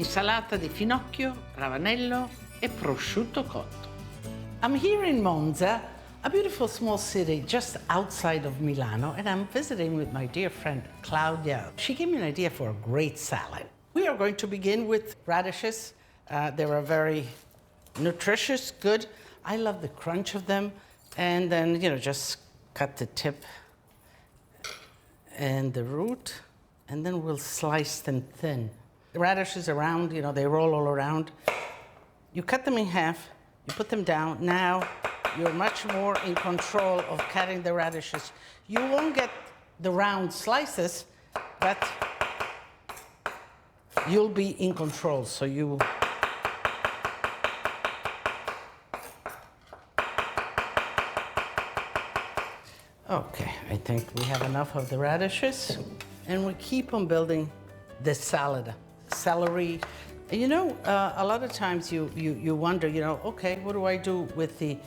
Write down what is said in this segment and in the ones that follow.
insalata di finocchio, ravanello e prosciutto cotto. I'm here in Monza, a beautiful small city just outside of Milano, and I'm visiting with my dear friend Claudia. She gave me an idea for a great salad. We are going to begin with radishes. They are very nutritious, good. I love the crunch of them. And then, just cut the tip and the root, and then we'll slice them thin. The radishes around, they roll all around. You cut them in half, you put them down. Now you're much more in control of cutting the radishes. You won't get the round slices, but you'll be in control, so you okay, I think we have enough of the radishes, and we keep on building the salad. Celery. A lot of times you wonder, okay, what do I do with the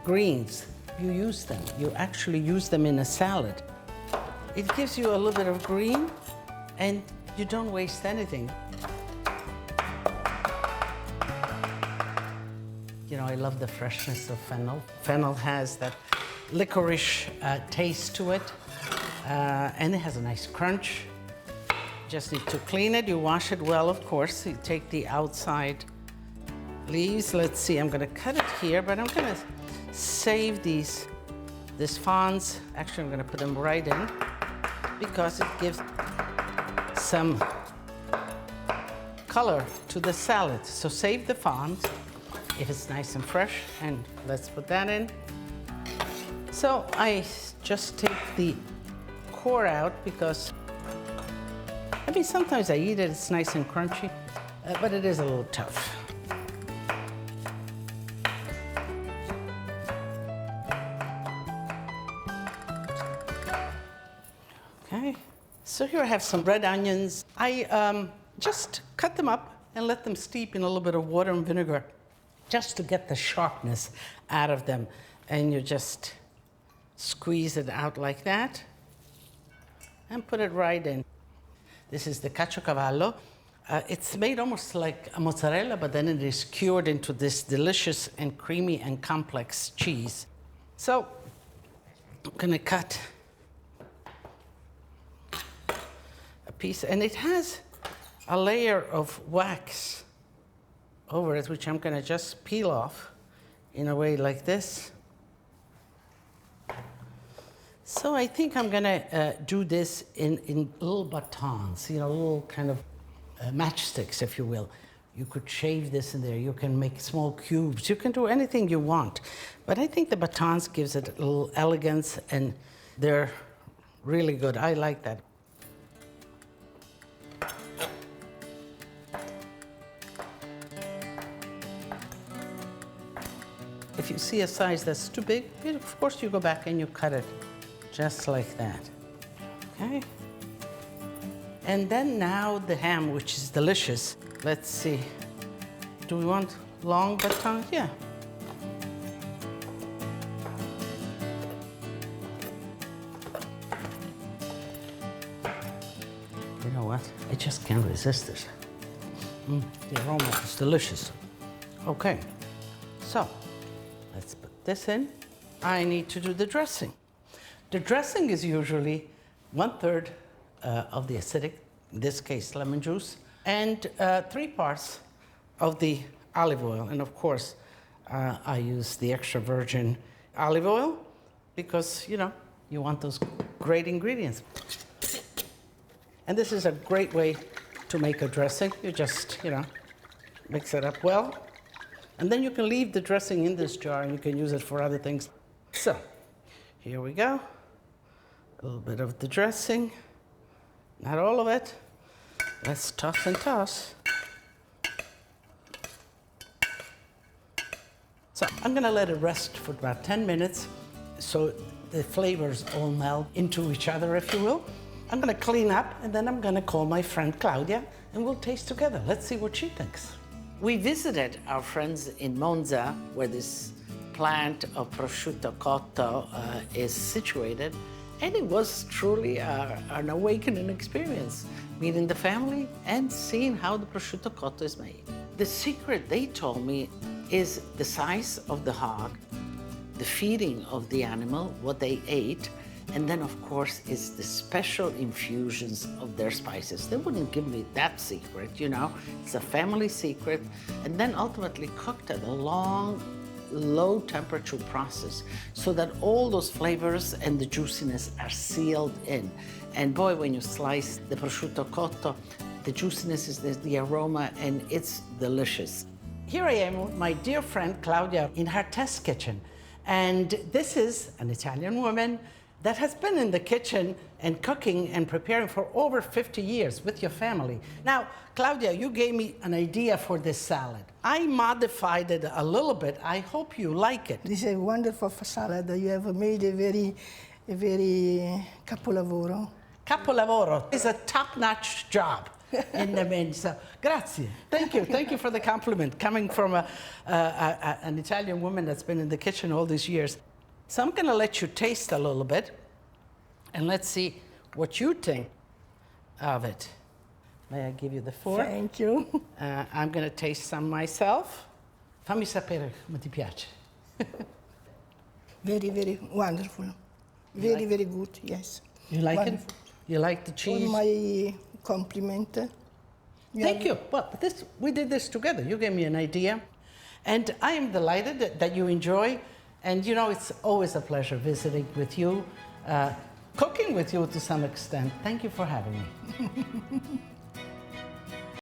greens? You use them. You actually use them in a salad. It gives you a little bit of green, and you don't waste anything. I love the freshness of fennel. Fennel has that licorice taste to it, and it has a nice crunch. Just need to clean it. You wash it well, of course. You take the outside leaves. Let's see, I'm gonna cut it here, but I'm gonna save these fronds. Actually, I'm gonna put them right in because it gives some color to the salad. So save the fronds if it's nice and fresh, and let's put that in. So I just take the core out because, sometimes I eat it, it's nice and crunchy, but it is a little tough. Okay, so here I have some red onions. I just cut them up and let them steep in a little bit of water and vinegar just to get the sharpness out of them. And you just squeeze it out like that and put it right in. This is the Caciocavallo. It's made almost like a mozzarella, but then it is cured into this delicious and creamy and complex cheese. So I'm gonna cut a piece, and it has a layer of wax over it, which I'm gonna just peel off in a way like this. So I think I'm gonna do this in little batons, little kind of matchsticks, if you will. You could shave this in there. You can make small cubes. You can do anything you want. But I think the batons gives it a little elegance, and they're really good. I like that. If you see a size that's too big, of course you go back and you cut it. Just like that, okay? And then now the ham, which is delicious. Let's see, do we want long batons? Yeah. You know what? I just can't resist this. The aroma is delicious. Okay, so let's put this in. I need to do the dressing. The dressing is usually 1/3 of the acidic, in this case lemon juice, and 3 parts of the olive oil. And of course, I use the extra virgin olive oil because, you want those great ingredients. And this is a great way to make a dressing. You just, mix it up well. And then you can leave the dressing in this jar and you can use it for other things. So, here we go. A little bit of the dressing, not all of it. Let's toss and toss. So I'm gonna let it rest for about 10 minutes so the flavors all meld into each other, if you will. I'm gonna clean up, and then I'm gonna call my friend Claudia, and we'll taste together. Let's see what she thinks. We visited our friends in Monza, where this plant of Prosciutto Cotto is situated, And it was truly an awakening experience, meeting the family and seeing how the prosciutto cotto is made. The secret, they told me, is the size of the hog, the feeding of the animal, what they ate, and then, of course, is the special infusions of their spices. They wouldn't give me that secret, you know. It's a family secret, and then ultimately cooked at a long, low temperature process so that all those flavors and the juiciness are sealed in. And boy, when you slice the prosciutto cotto, the juiciness is the aroma, and it's delicious. Here I am with my dear friend Claudia in her test kitchen. And this is an Italian woman that has been in the kitchen and cooking and preparing for over 50 years with your family. Now, Claudia, you gave me an idea for this salad. I modified it a little bit. I hope you like it. This is a wonderful salad. You have made a very capolavoro. Capolavoro is a top-notch job in the menu. So, grazie. Thank you. Thank you for the compliment, coming from an Italian woman that's been in the kitchen all these years. So I'm going to let you taste a little bit, and let's see what you think of it. May I give you the fork? Thank you. I'm going to taste some myself. Fammi sapere come ti piace. Very wonderful. Very good, yes. You like wonderful. it? You like the cheese? All my compliment. Thank you. Well, we did this together. You gave me an idea. And I am delighted that you enjoy. And you know, it's always a pleasure visiting with you, cooking with you to some extent. Thank you for having me.